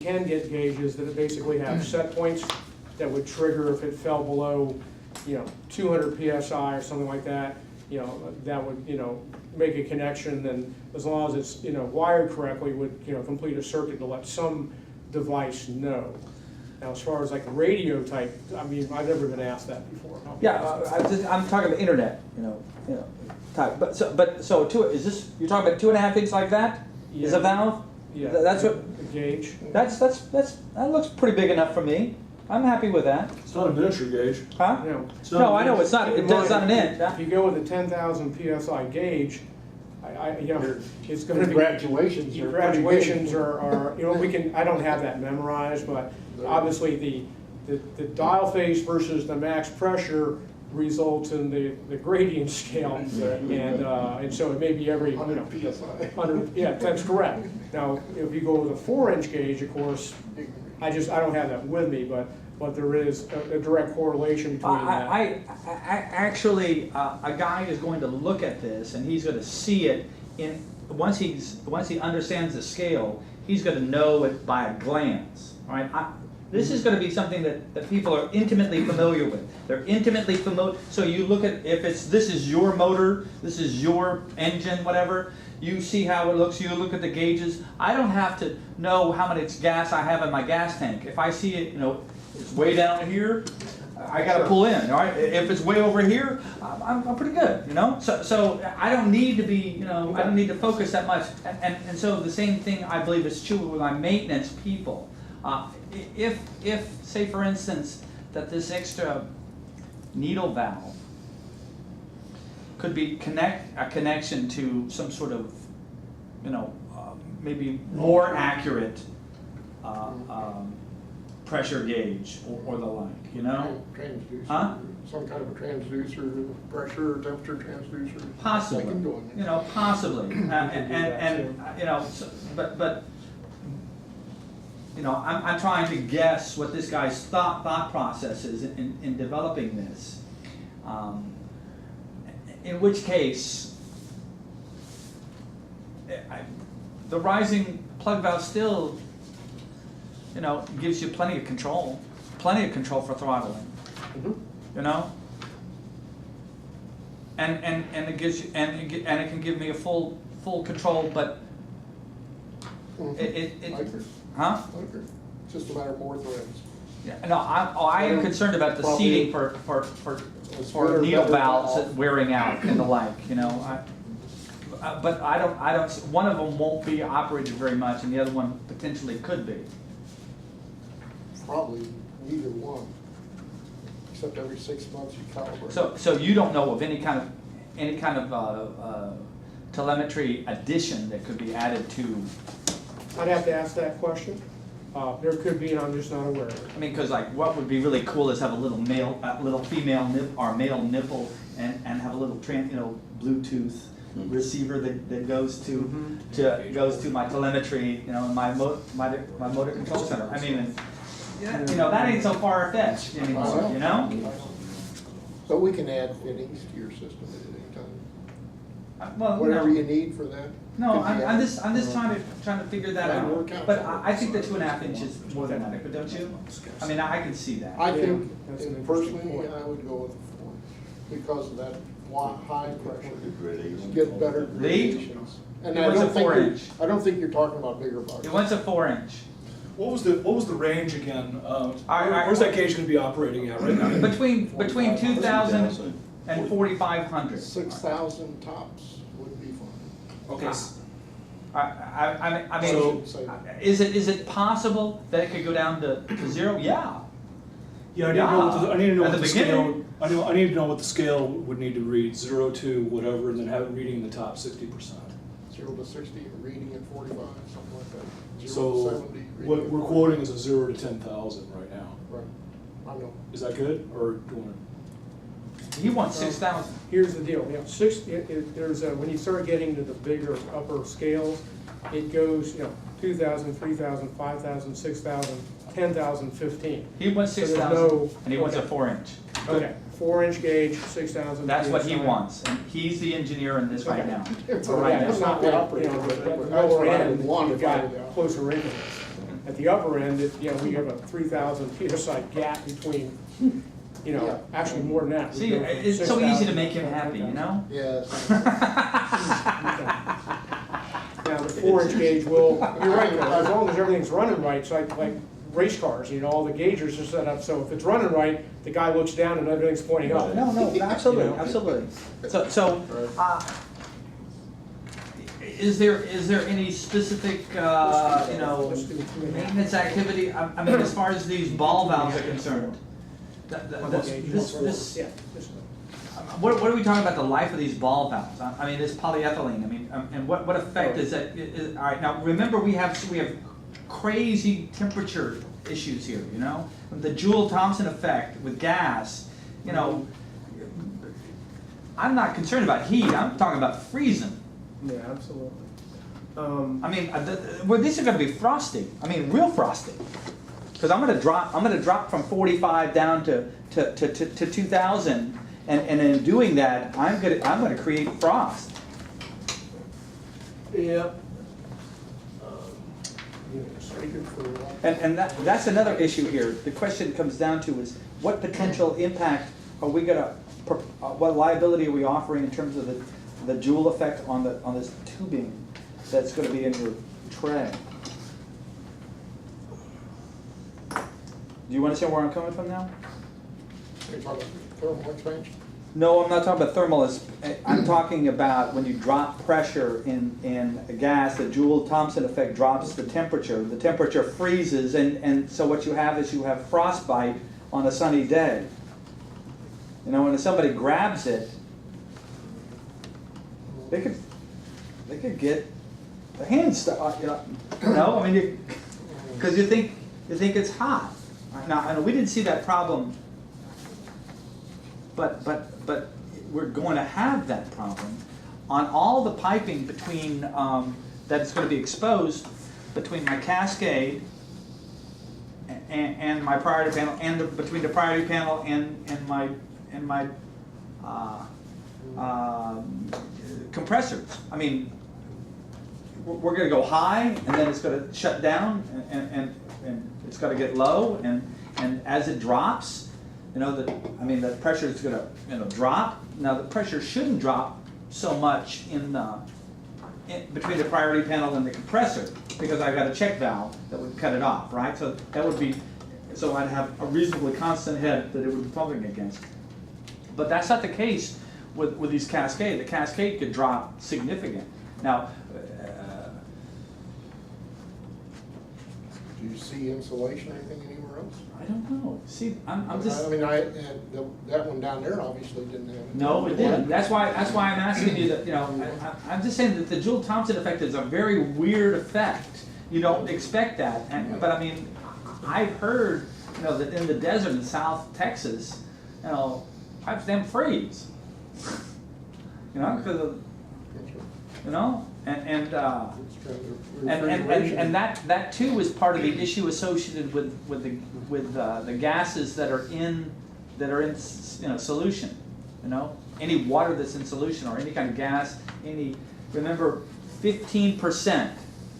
can get gauges that basically have set points that would trigger if it fell below, 200 psi or something like that. That would, make a connection, and as long as it's, wired correctly, would, complete a circuit to let some device know. Now, as far as like radio type, I've never been asked that before. Yeah, I'm talking about internet, type. But is this, you're talking about 2.5 inch like that? Yeah. Is a valve? Yeah. That's what the gauge. that looks pretty big enough for me. I'm happy with that. It's not a miniature gauge. Huh? It's not No, I know it's not. It's not an inch. If you go with a 10,000 psi gauge, it's going to be Graduations your are graduations are I don't have that memorized, but obviously the dial phase versus the max pressure results in the gradient scale, and so it may be every 100 psi. 100, yeah, that's correct. Now, if you go with a 4-inch gauge, of course, I don't have that with me, but there is a direct correlation between that. I actually, a guy is going to look at this and he's going to see it once he understands the scale, he's going to know it by a glance. All right. This is going to be something that people are intimately familiar with. They're intimately familiar. So you look at, this is your motor, this is your engine, whatever. You see how it looks, you look at the gauges. I don't have to know how much gas I have in my gas tank. If I see it, it's way down here, I got to pull in. All right. If it's way over here, I'm pretty good. So I don't need to be, I don't need to focus that much. And so the same thing I believe is true with my maintenance people. If say for instance that this extra needle valve could be a connection to some sort of, maybe more accurate pressure gauge or the like, Transducer. Huh? Some kind of a transducer, pressure, temperature transducer. Possibly, They can go in there. possibly, but I'm trying to guess what this guy's thought process is in developing this. In which case, the rising plug valve still, gives you plenty of control for throttling. Mm-hmm. And it gives you, and it can give me a full control, but it Liker. huh? Liker. It's just a matter of more threads. Yeah, no, I am concerned about the Probably- seating for better- needle better valves valve. wearing out and the like, but I don't, one of them won't be operated very much and the other one potentially could be. Probably neither one, except every 6 months you calibrate. So you don't know of any kind of telemetry addition that could be added to, I'd have to ask that question. There could be, and I'm just not aware of it. I mean, because like what would be really cool is have a little female nip or male nipple and have a little Bluetooth receiver that goes to my telemetry, and my motor control center. I mean, that ain't so far fetched anymore, So we can add fittings to your system at any time. Well, Whatever you need for that. No, could be I'm added. just trying to figure that That'll out. work out. But I think the 2.5 inches is more than adequate, don't you? I mean, I can see that. I Yeah, think, that's an interesting personally, point. I would go with a 4 because of that high pressure. Get better Lead? gradations. And It I was a don't think 4-inch. I don't think you're talking about bigger bugs. It wants a 4-inch. What was the range again? I- Where's that gauge going to be operating at right now? Between 2,000 and 4,500. 6,000 tops would be fine. Okay. I mean, So- is it possible that it could go down to 0? Yeah. Yeah, I need to know At what the the scale. beginning. I need to know what the scale would need to read, 0 to whatever, and then have it reading in the top 60%. 0 to 60, reading at 45, something like that. 0 to So 70. what reading we're at quoting is a 0 to 10,000 right now. Right, I know. Is that good, or do you want He wants 6,000. Here's the deal, there's when you start getting to the bigger upper scales, it goes, 2,000, 3,000, 5,000, 6,000, 10,000, 15. He wants So there's 6,000, and he wants a okay. 4-inch. Okay, 4-inch gauge, 6,000. That's what he PSI. wants, and he's the engineer in this right Okay. now. It's Right Yeah, now. it's not the like, operator, the but that's lower what I end, would want you've to got find out. closer increments. At the upper end, you know, we have a 3,000 PSI gap between, you know, actually more than that. We See, go from it's so easy to 6,000 make him happy, you know? Yes. Now, the 4-inch gauge will, you're right, as long as everything's running right, so like race cars, you know, all the gaugers are set up, so if it's running right, the guy looks down and everything's pointing up. No, absolutely, You know? absolutely. So, is there any specific, you know, maintenance activity? I mean, as far as these ball valves are concerned? This, Yeah, this what are we talking about the life of these ball valves? I mean, this polyethylene, I mean, and what effect is that, all right, now, remember, we have crazy temperature issues here, you know? The Joule-Thomson effect with gas, you know, I'm not concerned about heat, I'm talking about freezing. Yeah, absolutely. I mean, well, these are going to be frosty. I mean, real frosty. Because I'm going to drop from 45 down to 2,000, and in doing that, I'm going to create frost. Yeah. And that's another issue here. The question comes down to is what potential impact are we going to, what liability are we offering in terms of the Joule effect on this tubing that's going to be in your tray? Do you understand where I'm coming from now? You're talking thermal expansion? No, I'm not talking about thermal. I'm talking about when you drop pressure in a gas, the Joule-Thomson effect drops the temperature freezes, and so what you have is you have frostbite on a sunny day. You know, when somebody grabs it, they could get the hand stuck. You know, I mean, because you think it's hot. Now, I know we didn't see that problem, but we're going to have that problem on all the piping between that's going to be exposed between my cascade and my priority panel, and between the priority panel and my compressors. I mean, we're going to go high, and then it's going to shut down, and it's going to get low, and as it drops, you know, the pressure is going to drop. Now the pressure shouldn't drop so much in between the priority panel and the compressor, because I've got a check valve that would cut it off, right? So that would be, so I'd have a reasonably constant head that it would be pumping against. But that's not the case with these Cascade. The Cascade could drop significant. Now, Do you see insulation or anything anywhere else? I don't know. See, I'm just. I mean, that one down there obviously didn't have it. No, it didn't. That's why I'm asking you that. You know, I'm just saying that the Joule-Thomson effect is a very weird effect. You don't expect that, but I mean, I've heard, you know, that in the desert in South Texas, you know, pipes them freeze. You know, because of, you know, and that too is part of the issue associated with the gases that are in you know, solution. You know, any water that's in solution or any kind of gas. Remember, 15%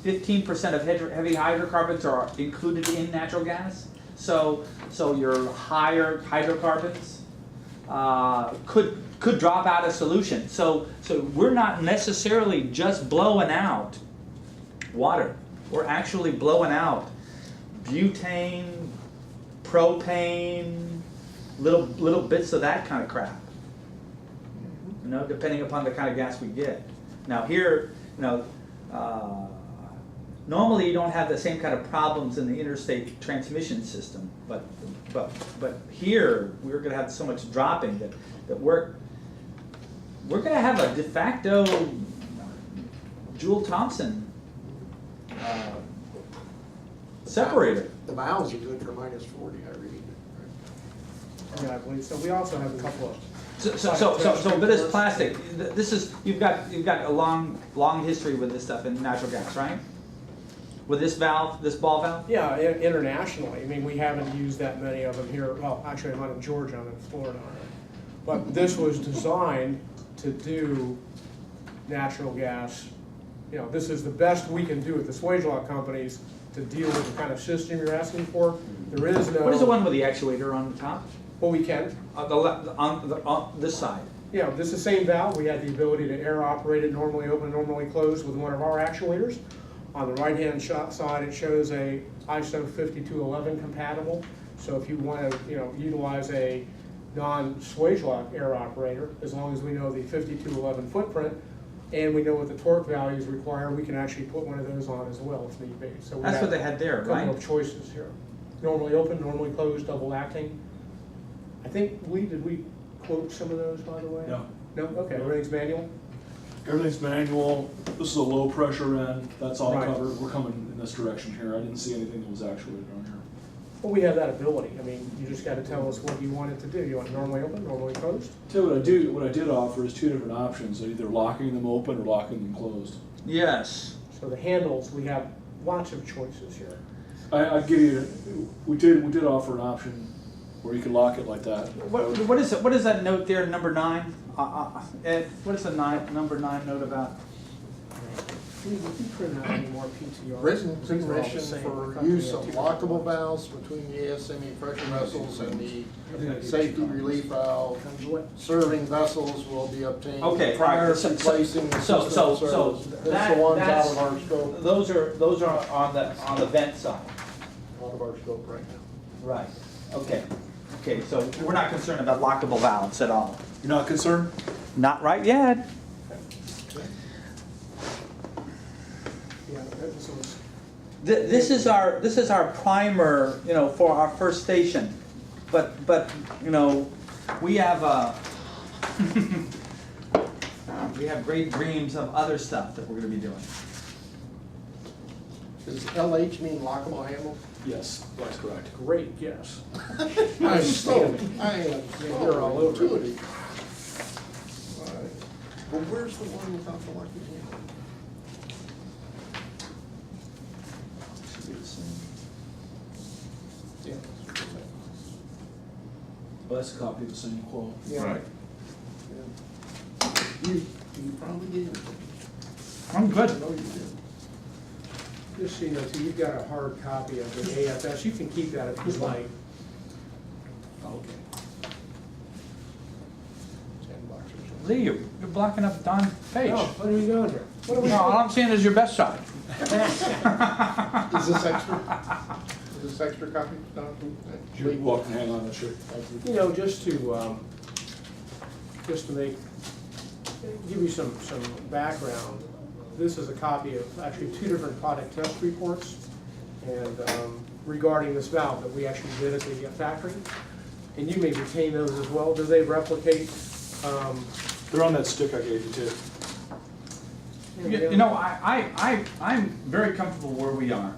of heavy hydrocarbons are included in natural gas. So your higher hydrocarbons could drop out of solution. So we're not necessarily just blowing out water. We're actually blowing out butane, propane, little bits of that kind of crap. You know, depending upon the kind of gas we get. Now here, you know, normally you don't have the same kind of problems in the interstate transmission system, but here we're going to have so much dropping that we're going to have a de facto Joule-Thomson separator. The valves are good for -40, I read. Yeah, I believe so. We also have a couple of. So but it's plastic. This is you've got a long history with this stuff in natural gas, right? With this valve, this ball valve? Yeah, internationally. I mean, we haven't used that many of them here. Well, actually, I'm not in Georgia, I'm in Florida. But this was designed to do natural gas. You know, this is the best we can do with the Swagelok companies to deal with the kind of system you're asking for. There is no. What is the one with the actuator on the top? Well, we can. On this side? Yeah, this is the same valve. We have the ability to air operate it, normally open, normally closed with one of our actuators. On the right-hand side, it shows a ISO 5211 compatible. So if you want to, utilize a non-Swagelok air operator, as long as we know the 5211 footprint and we know what the torque values require, we can actually put one of those on as well if need be. So we That's have what they had there, a couple right? of choices here. Normally open, normally closed, double acting. I think did we quote some of those, by the way? No. No? Okay, everything's manual? Everything's manual. This is a low pressure end. That's all Right. covered. We're coming in this direction here. I didn't see anything that was actuated on here. Well, we have that ability. I mean, you just gotta tell us what you want it to do. You want it normally open, normally closed? Tell you what I did offer is two different options, either locking them open or locking them closed. Yes. So the handles, we have lots of choices here. I'd give you, we did offer an option where you could lock it like that. What is it? What is that note there, number 9? Ed, what is the number 9 note about? We can print out any more PTRs. Written These are all the permission same. for Company use of have lockable 2 valves between the ASME pressure vessels and the safety copies. relief valve. Comes with- Serving vessels will be obtained Okay, prior right. to placing the So- system so- in so service. that- That's the ones out that's- of our scope, Those are on the vent side. out of our scope right now. Right. Okay. Okay. So we're not concerned about lockable valves at all. You're not concerned? Not right yet. Yeah, this was, This is our primer, for our first station. But we have we have great dreams of other stuff that we're going to be doing. Does LH mean lockable handle? Yes, that's correct. great, yes. I am You're all over it. intuitive. But where's the one without the locking handle? Yeah. Well, that's a copy of the same quote. Yeah. Right. You probably gave it to me. I'm good. I know you did. Just so you know, too, you've got a hard copy of the AFS. You can keep that if you'd like. Okay. $10 or something. Lee, you're blocking up Don's page. Oh, what are we doing here? What are we No, all doing? I'm seeing is your best side. Is this extra? Is this extra copy, Don? You're welcome to hang on to that shirt. Thank you. Just to give you some background, this is a copy of actually 2 different product test reports and regarding this valve that we actually did at the factory. And you may retain those as well. Do they replicate? They're on that stick I gave you too. I'm very comfortable where we are.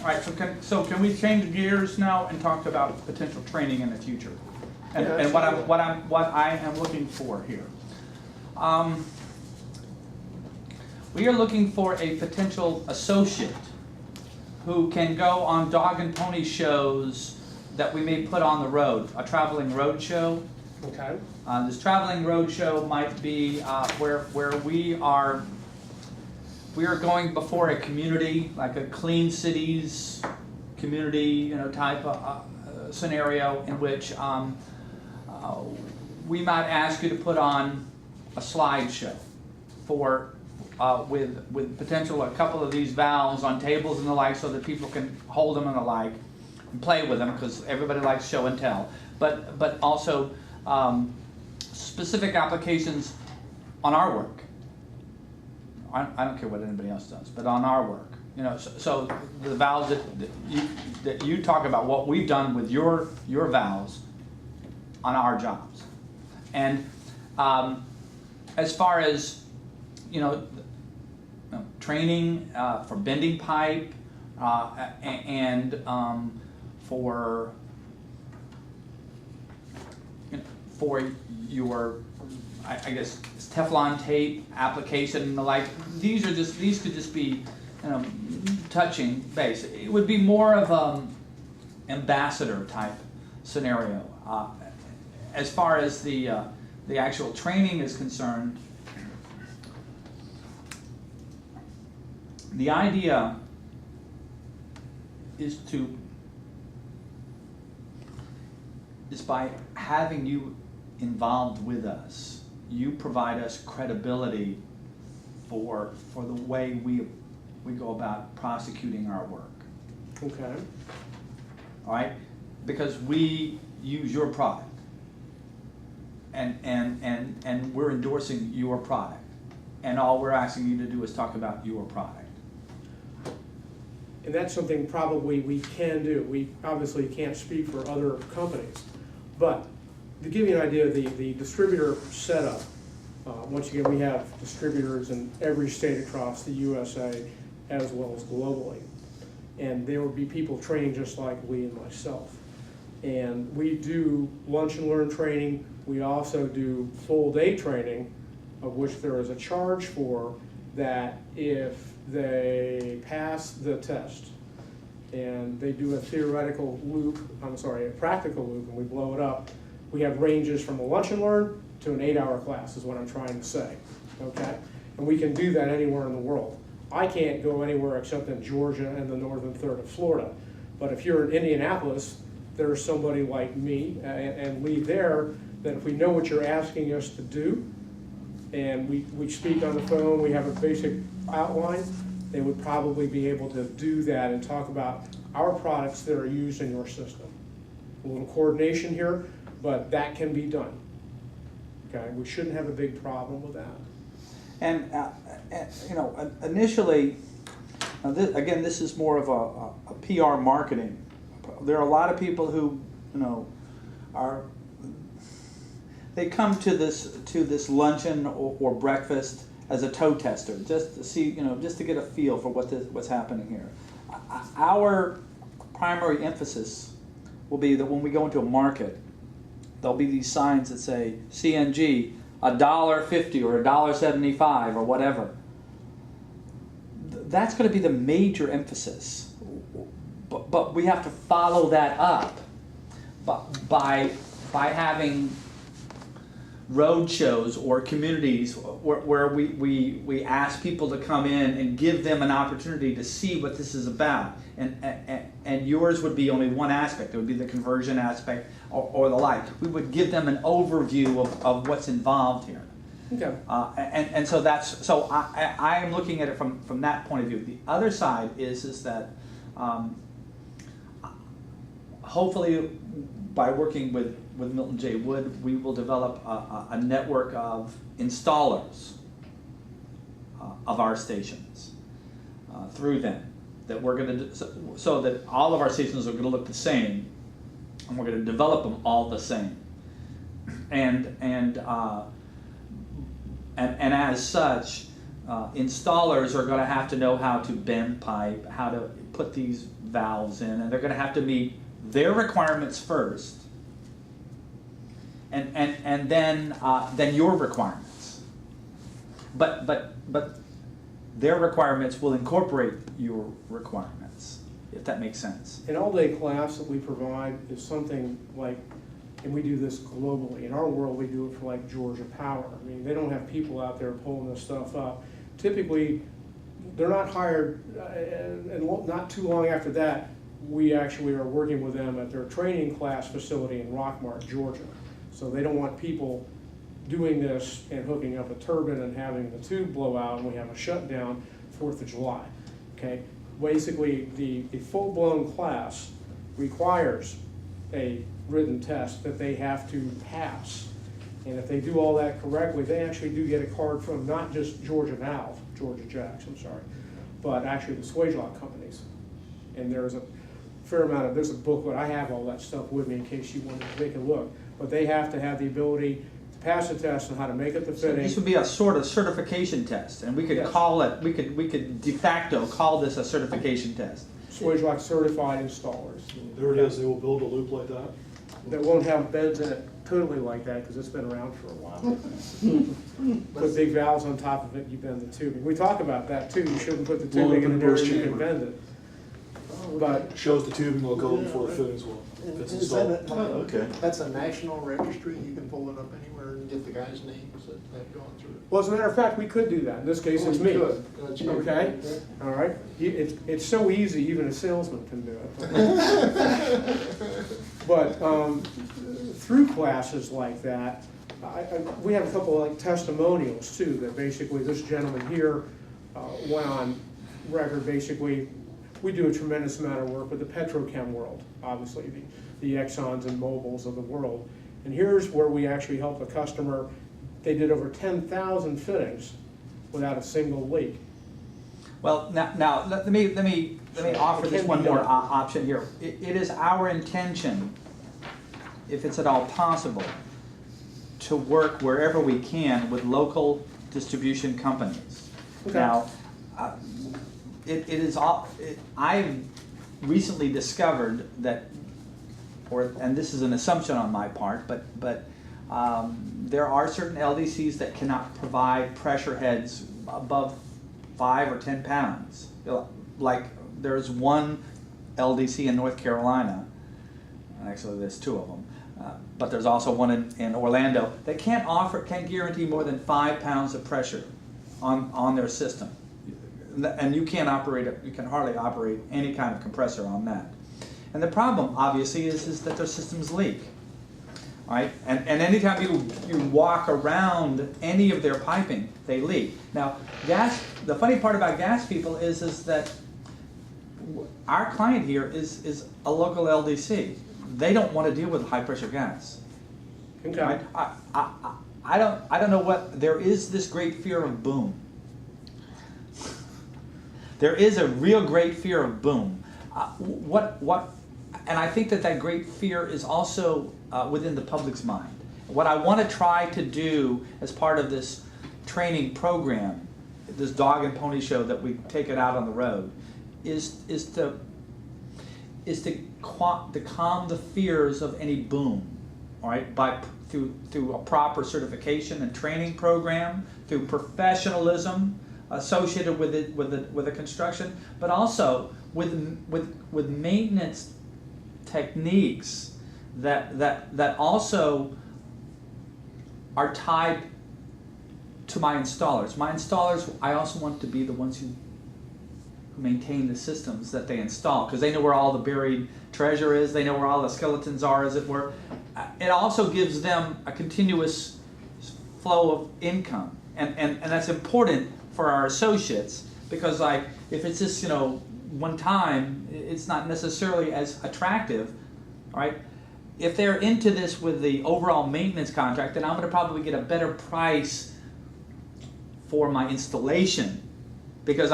All right, so can we change gears now and talk about potential training in the future? And, Yeah, and absolutely. what I am looking for here. We are looking for a potential associate who can go on dog and pony shows that we may put on the road, a traveling road show. Okay. This traveling road show might be where we are going before a community, like a Clean Cities community, type of scenario in which we might ask you to put on a slideshow with potential a couple of these valves on tables and the like, so that people can hold them and the like and play with them, because everybody likes show and tell. But also specific applications on our work. I don't care what anybody else does, but on our work. So the valves that you talk about, what we've done with your valves on our jobs. And as far as training for bending pipe and for your, I guess, Teflon tape application and the like, these could just be touching base. It would be more of ambassador type scenario. As far as the actual training is concerned, the idea is by having you involved with us, you provide us credibility for the way we go about prosecuting our work. Okay. All right? Because we use your product. And we're endorsing your product. And all we're asking you to do is talk about your product. And that's something probably we can do. We obviously can't speak for other companies. But to give you an idea of the distributor setup, once again, we have distributors in every state across the USA as well as globally. And there will be people trained just like Lee and myself. And we do lunch and learn training. We also do full day training, of which there is a charge for, that if they pass the test and they do a practical loop, and we blow it up, we have ranges from a lunch and learn to an 8-hour class is what I'm trying to say, okay? And we can do that anywhere in the world. I can't go anywhere except in Georgia and the northern third of Florida. But if you're in Indianapolis, there's somebody like me and Lee there, that if we know what you're asking us to do, and we speak on the phone, we have a basic outline, they would probably be able to do that and talk about our products that are used in your system. A little coordination here, but that can be done. Okay, we shouldn't have a big problem with that. And you know, initially, again, this is more of a PR marketing. There are a lot of people who, you know, they come to this luncheon or breakfast as a toe tester, just to see, you know, just to get a feel for what's happening here. Our primary emphasis will be that when we go into a market, there'll be these signs that say CNG $1.50 or $1.75 or whatever. That's going to be the major emphasis, but we have to follow that up by having road shows or communities where we ask people to come in and give them an opportunity to see what this is about. And yours would be only one aspect. It would be the conversion aspect or the like. We would give them an overview of what's involved here. Okay. And so I am looking at it from that point of view. The other side is that hopefully by working with Milton J. Wood, we will develop a network of installers of our stations through them. That we're going to so that all of our stations are going to look the same, and we're going to develop them all the same. And as such, installers are going to have to know how to bend pipe, how to put these valves in, and they're going to have to meet their requirements first, and then your requirements. But their requirements will incorporate your requirements, if that makes sense. An all-day class that we provide is something like, and we do this globally. In our world, we do it for like Georgia Power. I mean, they don't have people out there pulling this stuff up. Typically, they're not hired, and not too long after that, we actually are working with them at their training class facility in Rockmart, Georgia. So they don't want people doing this and hooking up a turbine and having the tube blow out and we have a shutdown 4th of July. Okay, basically the full-blown class requires a written test that they have to pass. And if they do all that correctly, they actually do get a card from not just Georgia Jacks, I'm sorry, but actually the Swagelok companies. And there's a fair amount of, there's a booklet, I have all that stuff with me in case you want to take a look. But they have to have the ability to pass the test on how to make it the fitting. So this would be a sort of certification test, and we could call it, we could de facto call this a certification test. Swagelok certified installers. There it is, they will build a loop like that. That won't have beds in it totally like that because it's been around for a while. Put big valves on top of it, you bend the tubing. We talk about that too. You shouldn't put the tubing in an area you can bend it. But Shows the tubing will go before the fittings will. And It's is that installed. a- Oh, okay. That's a national registry, you can pull it up anywhere and get the guys' names that have gone through it. well, as a matter of fact, we could do that. In this case, it's Oh, me. you could. That's you. Okay? All right? It's so easy, even a salesman can do it. But through classes like that, we have a couple of like testimonials too, that basically this gentleman here went on record, basically, we do a tremendous amount of work with the petrochem world, obviously, the Exxons and Mobils of the world. And here's where we actually help a customer. They did over 10,000 fittings without a single leak. Well, now let me offer It this can one be more done. option here. It is our intention, if it's at all possible, to work wherever we can with local distribution companies. Okay. Now, I've recently discovered that, and this is an assumption on my part, but there are certain LDCs that cannot provide pressure heads above 5 or 10 pounds. Like there's one LDC in North Carolina, actually there's 2 of them, but there's also one in Orlando that can't guarantee more than 5 pounds of pressure on their system. And you can hardly operate any kind of compressor on that. And the problem, obviously, is that their systems leak. All right? And anytime you walk around any of their piping, they leak. Now, the funny part about gas people is that our client here is a local LDC. They don't want to deal with high pressure gas. Okay. Right? I don't know what, there is this great fear of boom. There is a real great fear of boom. And I think that great fear is also within the public's mind. What I want to try to do as part of this training program, this dog and pony show that we take it out on the road, is to calm the fears of any boom. All right, through a proper certification and training program, through professionalism associated with the construction, but also with maintenance techniques that also are tied to my installers. My installers, I also want to be the ones who maintain the systems that they install, because they know where all the buried treasure is, they know where all the skeletons are, as it were. It also gives them a continuous flow of income, and that's important for our associates, because like if it's just one time, it's not necessarily as attractive. All right, if they're into this with the overall maintenance contract, then I'm going to probably get a better price for my installation, because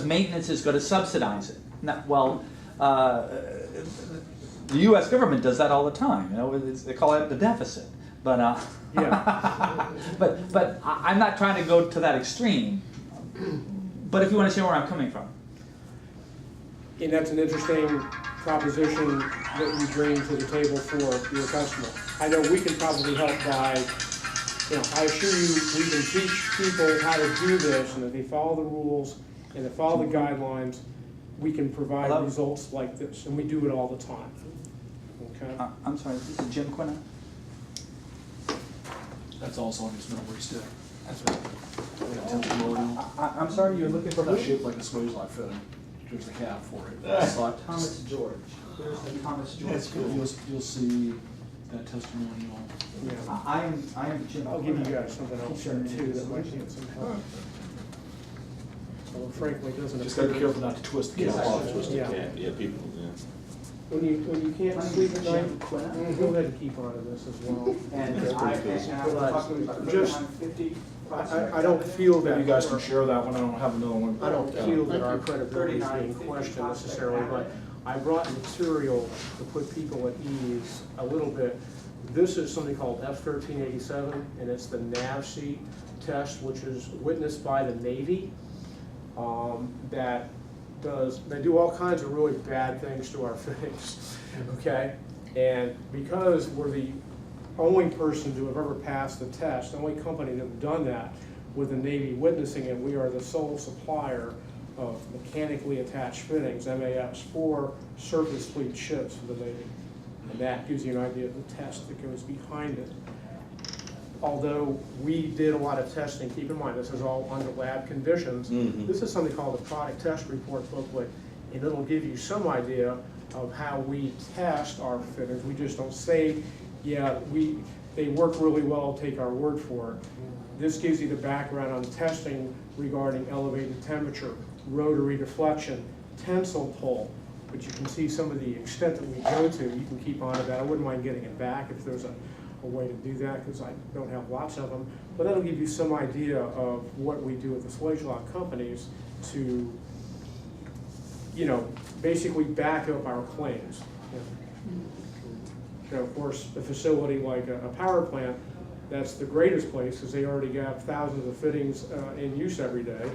maintenance is going to subsidize it. The U.S. government does that all the time. They call it the deficit. But Yeah. but I'm not trying to go to that extreme. But if you want to see where I'm coming from. And that's an interesting proposition that you bring to the table for your customer. I know we can probably help by, I assure you, we can teach people how to do this, and if they follow the rules and they follow the guidelines, we can provide Hello? results like this, and we do it all the time. Okay? I'm sorry, this is Jim Quinna. That's also on his memory stick. That's right. Testimonial. I'm sorry, you're looking for It's shaped like a Swagelok fitting. There's a cap for it. Slot. Thomas George. There's the Thomas George. That's cool. You'll see that testimonial. Yeah. I am Jim. I'll give you guys something else here too that might need some help. So frankly, it doesn't Just gotta be appear. careful not to twist the Yes, cap I off. know. Twist the Yeah. cap, yeah, people, yeah. When you can't sleep at night, go ahead and keep on to this as well. I don't feel that. You guys can share that one, I don't have another one. I don't feel that our credibility is being questioned necessarily, but I brought material to put people at ease a little bit. This is something called F-1387, and it's the nav seat test, which is witnessed by the Navy. They do all kinds of really bad things to our fittings, okay? And because we're the only person to have ever passed the test, the only company to have done that with the Navy witnessing it, we are the sole supplier of mechanically attached fittings, MAFs, for surface fleet ships for the Navy. And that gives you an idea of the test that goes behind it. Although we did a lot of testing, keep in mind, this is all under lab conditions. This is something called the product test report booklet, and it'll give you some idea of how we test our fittings. We just don't say, yeah, they work really well, take our word for it. This gives you the background on testing regarding elevated temperature, rotary deflection, tensile pull, but you can see some of the extent that we go to. You can keep on to that. I wouldn't mind getting it back if there's a way to do that, because I don't have lots of them. But that'll give you some idea of what we do at the Swagelok companies to, you know, basically back up our claims. You know, of course, a facility like a power plant, that's the greatest place, because they already have thousands of fittings in use every day,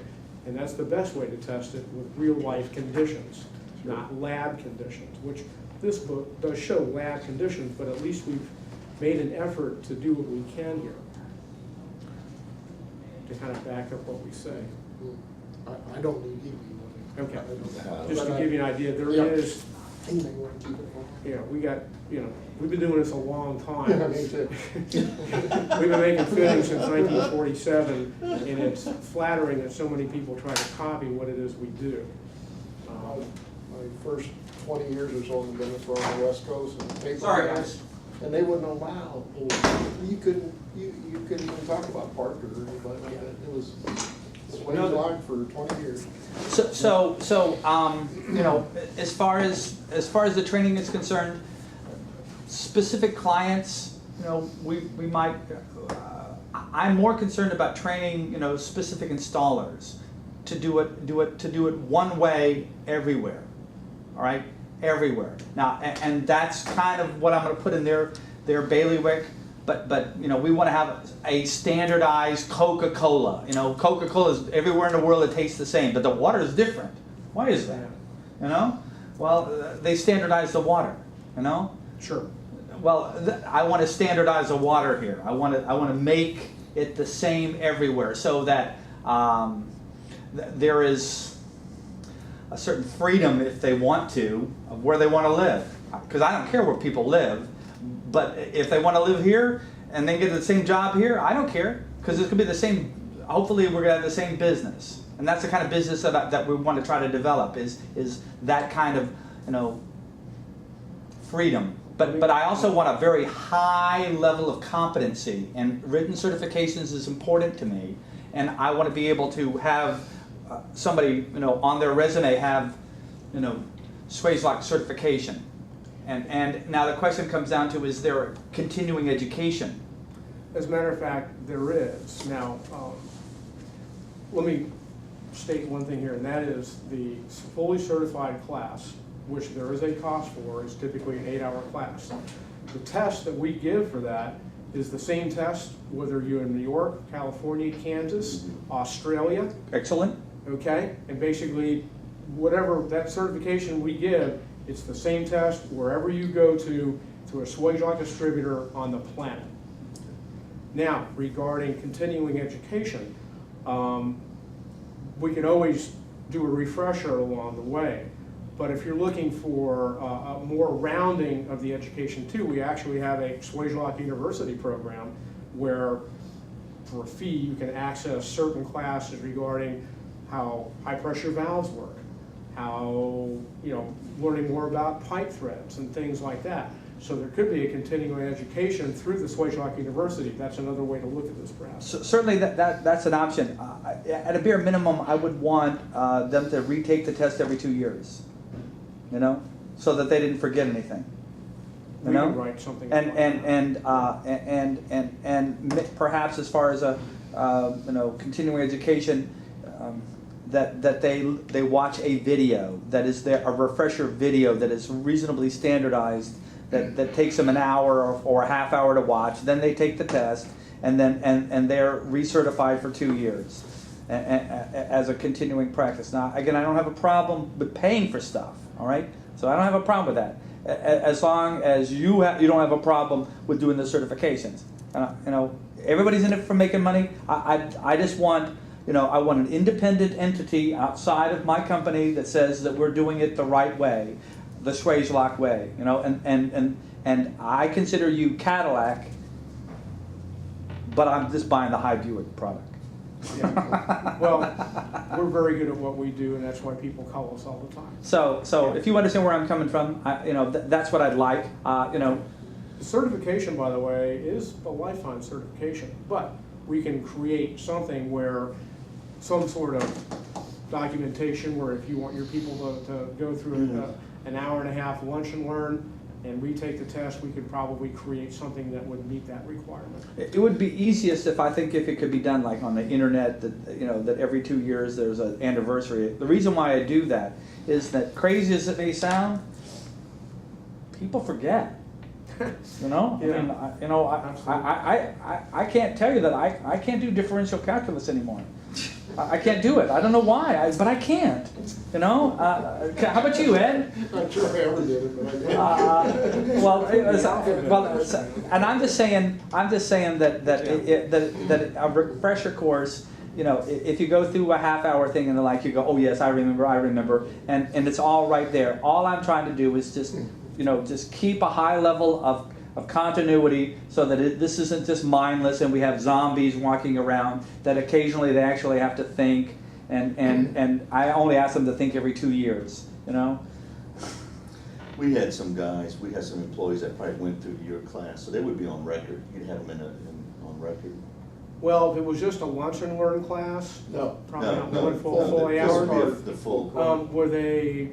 and that's the best way to test it with real-life conditions, not lab conditions, which this book does show lab conditions, but at least we've made an effort to do what we can here to kind of back up what we say. I don't need EV money. Okay. Just to give you an idea, there is, They want to keep it for. you know, we got, you know, we've been doing this a long time. Yeah, me too. We've been making fittings since 1947, and it's flattering that so many people try to copy what it is we do. My first 20 years or so have been on the West Coast and paper. Sorry, mills, guys. And they wouldn't allow, you couldn't even talk about Parker or anybody like that. It was Swagelok for 20 years. So, you know, as far as the training is concerned, specific clients, you know, we might, I'm more concerned about training, you know, specific installers to do it one way everywhere, all right, everywhere. Now, and that's kind of what I'm going to put in their bailiwick. But you know, we want to have a standardized Coca-Cola. You know, Coca-Cola is everywhere in the world, it tastes the same, but the water is different. Why is that? You know? Well, they standardize the water. You know? Sure. Well, I want to standardize the water here. I want to make it the same everywhere, so that there is a certain freedom, if they want to, of where they want to live. Because I don't care where people live. But if they want to live here and then get the same job here, I don't care, because it could be the same. Hopefully, we're going to have the same business, and that's the kind of business that we want to try to develop. Is that kind of, you know, freedom. But I also want a very high level of competency, and written certifications is important to me. And I want to be able to have somebody, you know, on their resume have, you know, Swagelok certification. And now the question comes down to, is there continuing education? As a matter of fact, there is. Now, let me state one thing here, and that is the fully certified class, which there is a cost for, is typically an 8-hour class. The test that we give for that is the same test whether you're in New York, California, Kansas, Australia. Excellent. Okay? And basically, whatever that certification we give, it's the same test wherever you go to a Swagelok distributor on the planet. Now, regarding continuing education, we can always do a refresher along the way. But if you're looking for a more rounding of the education too, we actually have a Swagelok University program where, for a fee, you can access certain classes regarding how high-pressure valves work, how, you know, learning more about pipe threads and things like that. So there could be a continuing education through the Swagelok University. That's another way to look at this, perhaps. So certainly that's an option. At a bare minimum, I would want them to retake the test every 2 years, you know, so that they didn't forget anything. You We know? can write something. And perhaps as far as a you know, continuing education, that they watch a video that is a refresher video that is reasonably standardized, that takes them an hour or a half hour to watch. Then they take the test, and they're recertified for 2 years as a continuing practice. Now, again, I don't have a problem with paying for stuff. All right, so I don't have a problem with that, as long as you don't have a problem with doing the certifications. You know, everybody's in it for making money. I just want You know, I want an independent entity outside of my company that says that we're doing it the right way, the Swagelok way. You know, and I consider you Cadillac, but I'm just buying the high Buick product. Yeah. Well, we're very good at what we do, and that's why people call us all the time. So if you understand where I'm coming from, you know, that's what I'd like. You know, The certification, by the way, is a lifetime certification, but we can create something where some sort of documentation where if you want your people to go through an hour and a half lunch and learn and retake the test, we could probably create something that would meet that requirement. it would be easiest if it could be done like on the internet, that, you know, that every 2 years there's an anniversary. The reason why I do that is that, crazy as it may sound, people forget. You know, Yeah. I mean, I can't tell you that I can't do differential calculus anymore. I can't do it. I don't know why, but I can't. You know, how about you, Ed? Not sure if I ever did it, but I did. And I'm just saying that a refresher course. You know, if you go through a half-hour thing and the like, you go, oh yes, I remember, and it's all right there. All I'm trying to do is just, you know, just keep a high level of continuity so that this isn't just mindless and we have zombies walking around, that occasionally they actually have to think, and I only ask them to think every 2 years, you know? We had some employees that probably went through your class, so they would be on record. You'd have them on record. Well, if it was just a lunch and learn class, No. probably not No, more than full 8 this would hours. be the full. Were they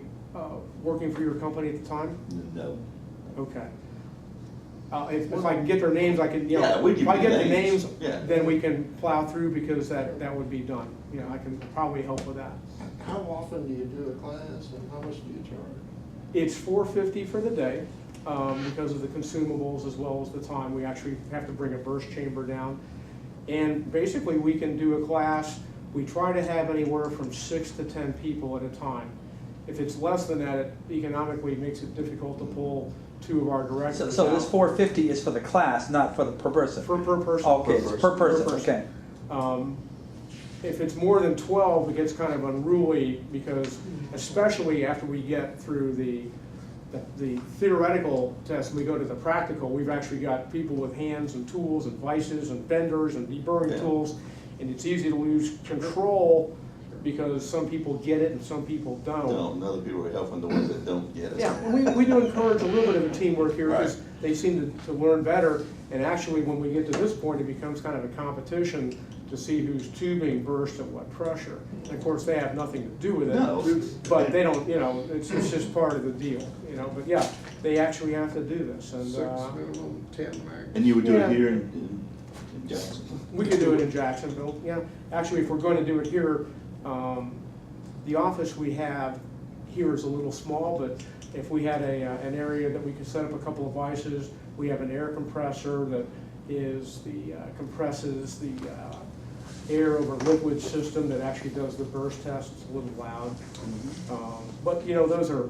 working for your company at the time? No. Okay. If I can get their names, I can, you know, Yeah, we if give I you get the names. names, Yeah. then we can plow through, because that would be done. You know, I can probably help with that. How often do you do a class and how much do you charge? It's $450 for the day, because of the consumables as well as the time. We actually have to bring a burst chamber down. And basically, we can do a class, we try to have anywhere from 6 to 10 people at a time. If it's less than that, it economically makes it difficult to pull 2 of our directors So this out. 450 is for the class, not for the per person. Per person. Okay, it's per person. Okay. If it's more than 12, it gets kind of unruly, because especially after we get through the theoretical test and we go to the practical, we've actually got people with hands and tools and vices and benders and deburring tools, and it's easy to lose control because some people get it and some people don't. No, other people are helping the ones that don't get it. Yeah, and we do encourage a little bit of teamwork here, because Right. they seem to learn better, and actually when we get to this point, it becomes kind of a competition to see whose tubing bursts at what pressure. And of course, they have nothing to do with it, No. but they don't, you know, it's just part of the deal, you know, but yeah, they actually have to do this, and 6 minimum, 10 max. And you would do Yeah. it here in Jackson? we could do it in Jacksonville, yeah. Actually, if we're going to do it here, the office we have here is a little small, but if we had an area that we could set up a couple of vices, we have an air compressor that compresses the air over liquid system that actually does the burst test. It's a little loud. But, you know, those are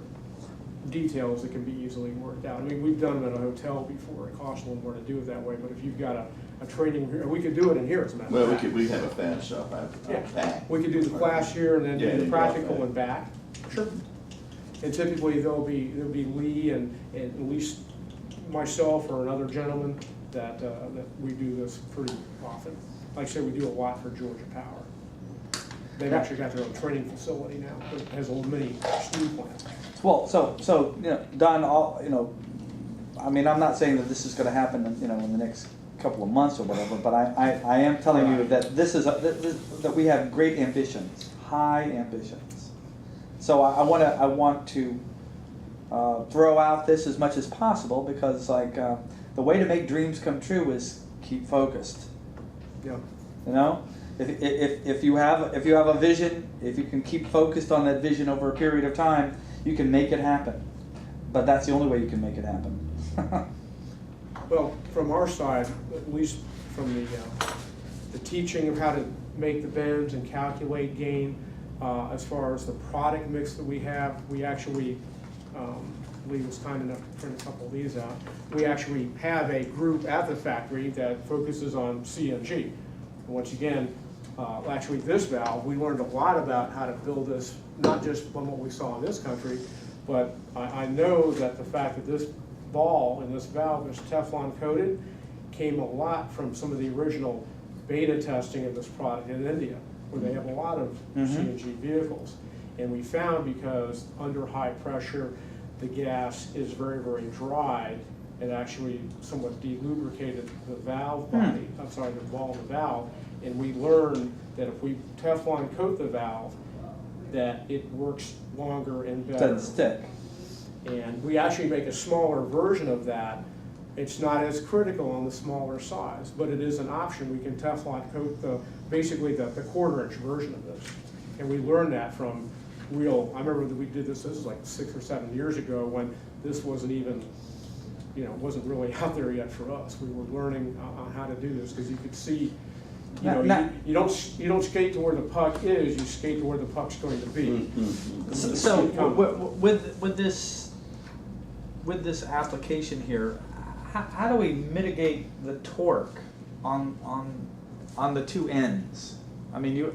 details that can be easily worked out. I mean, we've done it at a hotel before. It costs a little more to do it that way, but if you've got a training, we could do it in here, as a matter Well, of fact. we have a fast shop out Yeah, back. we could do the class here and then Yeah, do the and go out practical back. and back. Sure. And typically, there'll be Lee and at least myself or another gentleman that we do this pretty often. Like I said, we do a lot for Georgia Power. They've actually got their own training facility now, that has a little mini steam plant. Well, so you know, Don, you know, I mean, I'm not saying that this is going to happen, in the next couple of months or whatever, but I am telling you that that we have great ambitions, high ambitions. So I want to throw out this as much as possible, because the way to make dreams come true is keep focused. Yeah. You know, if you have a vision, if you can keep focused on that vision over a period of time, you can make it happen. But that's the only way you can make it happen. Well, from our side, at least from the teaching of how to make the bends and calculate gain, as far as the product mix that we have, we actually, Lee was kind enough to print a couple of these out. We actually have a group at the factory that focuses on CNG. And once again, actually this valve, we learned a lot about how to build this, not just from what we saw in this country, but I know that the fact that this ball and this valve is Teflon coated came a lot from some of the original beta testing of this product in India, where they have a lot of CNG vehicles. And we found, because under high pressure, the gas is very, very dry, it actually somewhat delubricated the valve body, I'm sorry, the ball of the valve. And we learned that if we Teflon coat the valve, that it works longer and better. Doesn't stick. And we actually make a smaller version of that. It's not as critical on the smaller size, but it is an option. We can Teflon coat basically the quarter-inch version of this. And we learned that from I remember that we did this was like 6 or 7 years ago, when this wasn't even, wasn't really out there yet for us. We were learning on how to do this, because you could see, you don't skate to where the puck is, you skate to where the puck's going to be. So with this application here, how do we mitigate the torque on the two ends? I mean, you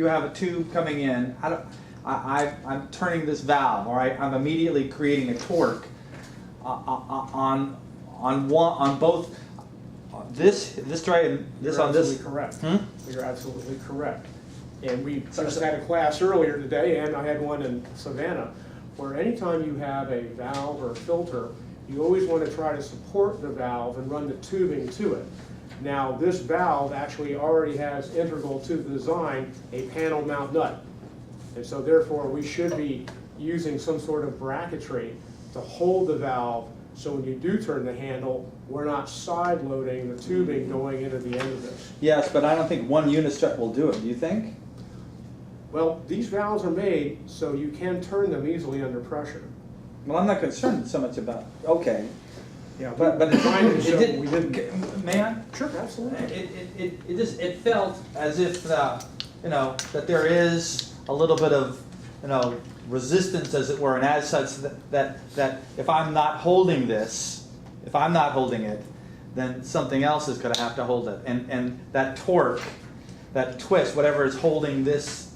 have a tube coming in. I'm turning this valve. All right, I'm immediately creating a torque on both this tray and this on this. You're absolutely correct. You're absolutely correct. And we just had a class earlier today, and I had one in Savannah, where anytime you have a valve or a filter, you always want to try to support the valve and run the tubing to it. Now, this valve actually already has integral to the design a panel mount nut. And so therefore, we should be using some sort of bracketry to hold the valve, so when you do turn the handle, we're not side loading the tubing going into the end of this. Yes, but I don't think one unit strut will do it. Do you think? Well, these valves are made so you can turn them easily under pressure. Well, I'm not concerned so much about. Okay. Yeah, But it did, we didn't. may I? Sure, absolutely. It felt as if that there is a little bit of resistance, as it were, and as such that if I'm not holding this, if I'm not holding it, then something else is going to have to hold it, and that torque, that twist, whatever is holding this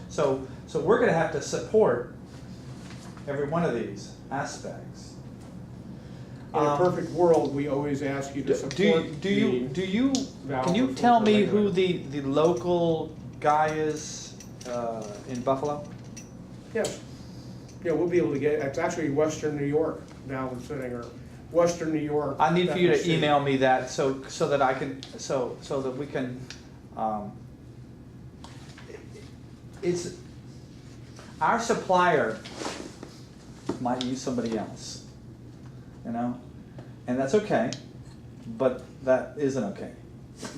so we're going to have to support every one of these aspects. In a perfect world, we always ask you to support Can you tell me who the local guy is in Buffalo? Yes. Yeah, we'll be able to get, it's actually Western New York, valve and fitting, or Western New York. I need for you to email me that so that I can so that we can. It's our supplier might use somebody else, and that's okay, but that isn't okay.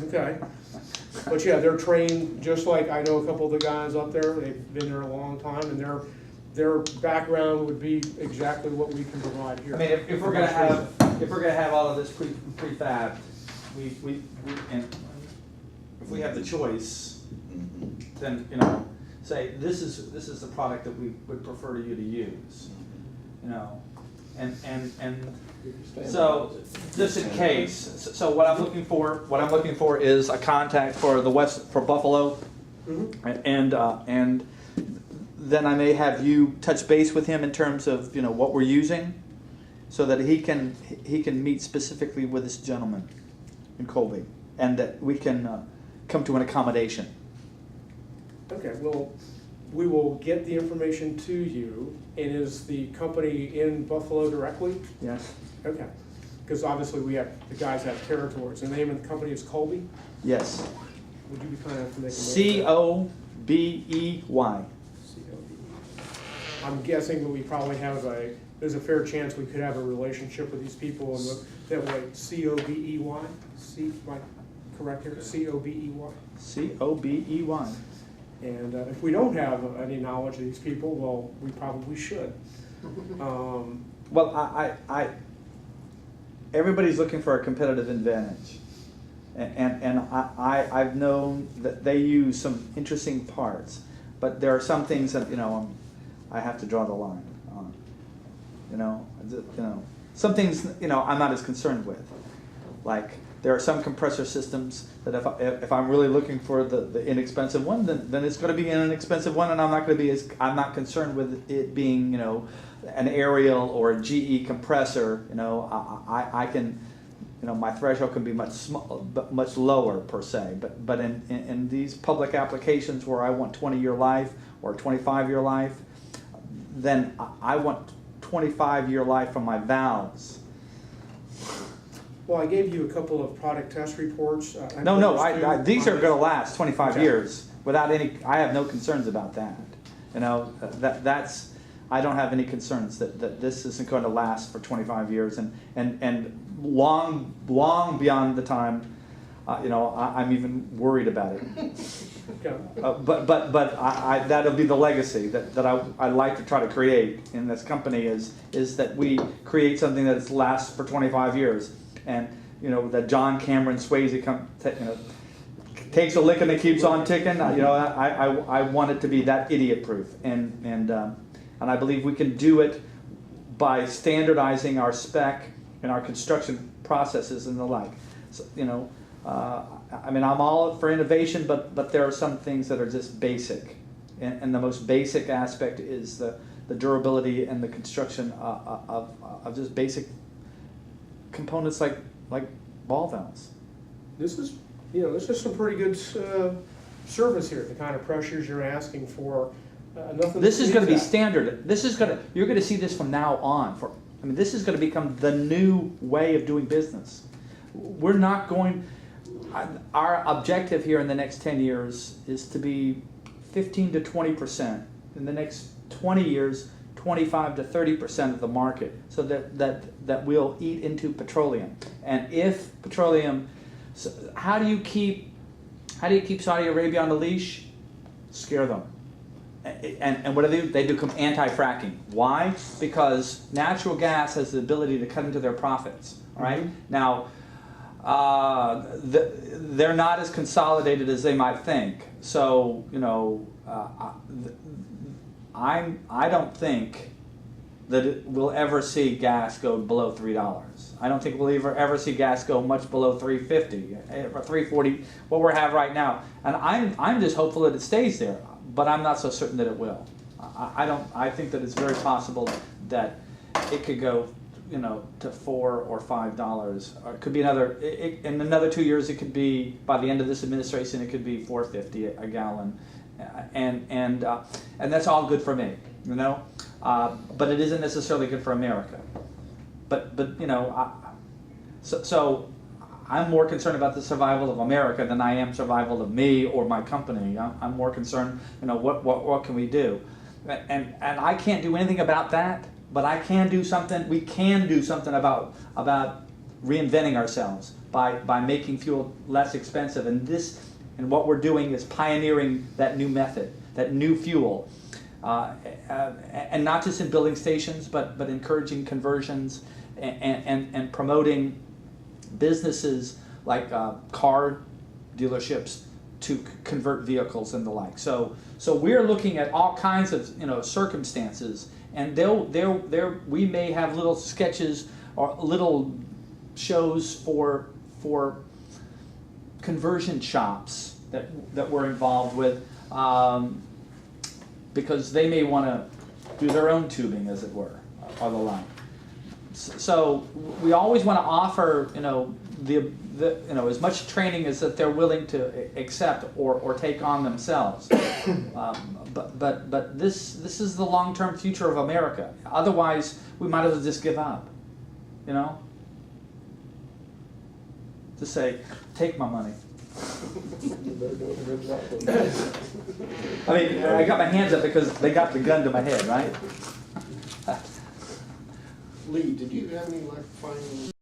Okay. But yeah, they're trained, just like I know a couple of the guys up there, they've been there a long time, and their background would be exactly what we can provide here. I mean, if we're gonna have all of this prefabbed, and if we have the choice, then say this is the product that we would prefer you to use, and so just in case. So what I'm looking for is a contact for Buffalo, and then I may have you touch base with him in terms of what we're using, so that he can meet specifically with this gentleman in Colby, and that we can come to an accommodation. Okay, well, we will get the information to you. And is the company in Buffalo directly? Yes. Okay, because obviously the guys have territories. The name of the company is Colby? Yes. Would you be kind enough to make a note of that? C-O-B-E-Y. C-O-B-E. I'm guessing that we probably have there's a fair chance we could have a relationship with these people, and that way, C-O-B-E-Y? Am I correct here? C-O-B-E-Y? C-O-B-E-Y. And if we don't have any knowledge of these people, well, we probably should. Well, I everybody's looking for a competitive advantage, and I've known that they use some interesting parts, but there are some things that I have to draw the line on. Some things I'm not as concerned with, like There are some compressor systems that if I'm really looking for the inexpensive one, then it's going to be an inexpensive one, and I'm not concerned with it being, you know, an Ariel or a GE compressor. You know, I can, you know, my threshold can be much lower per se. But in these public applications where I want 20-year life or 25-year life, then I want 25-year life from my valves. Well, I gave you a couple of product test reports. These are going to last 25 Okay. years without any. I have no concerns about that. You know, that's. I don't have any concerns that this isn't going to last for 25 years and long beyond the time. You know, I'm even worried about it. Okay. But that'll be the legacy that I like to try to create in this company is that we create something that lasts for 25 years. And, you know, that John Cameron Swayze takes a lick and it keeps on ticking. You know, I want it to be that idiot proof. And I believe we can do it by standardizing our spec and our construction processes and the like. So, you know, I mean, I'm all for innovation, but there are some things that are just basic. And the most basic aspect is the durability and the construction of just basic components like ball valves. This is some pretty good service here. The kind of pressures you're asking for. Nothing. This is going to be that. standard. You're going to see this from now on. This is going to become the new way of doing business. We're not going. Our objective here in the next 10 years is to be 15 to 20%. In the next 20 years, 25 to 30% of the market, so that we'll eat into petroleum. And if petroleum, so how do you keep Saudi Arabia on the leash? Scare them. And what do? They become anti-fracking. Why? Because natural gas has the ability to cut into their profits. All right? Now, they're not as consolidated as they might think. So, you know, I don't think that we'll ever see gas go below $3. I don't think we'll ever see gas go much below $3.50 or $3.40. What we have right now, and I'm just hopeful that it stays there. But I'm not so certain that it will. I think that it's very possible that it could go, you know, to $4 or $5, or it could be in another 2 years. It could be, by the end of this administration, it could be $4.50 a gallon, and that's all good for me, you know. But it isn't necessarily good for America. But you know, so I'm more concerned about the survival of America than I am survival of me or my company. I'm more concerned, you know, what can we do? And I can't do anything about that, but I can do something. We can do something about reinventing ourselves by making fuel less expensive. And what we're doing is pioneering that new method, that new fuel, and not just in building stations, but encouraging conversions and promoting businesses like car dealerships to convert vehicles and the like. So we're looking at all kinds of, you know, circumstances, and we may have little sketches or little shows for conversion shops that we're involved with, because they may want to do their own tubing, as it were, or the like. So we always want to offer, you know, as much training as that they're willing to accept or take on themselves. But this is the long-term future of America. Otherwise, we might as well just give up. You know, just say, take my money. I mean, I got my hands up because they got the gun to my head, right? Lee, did you have any like final?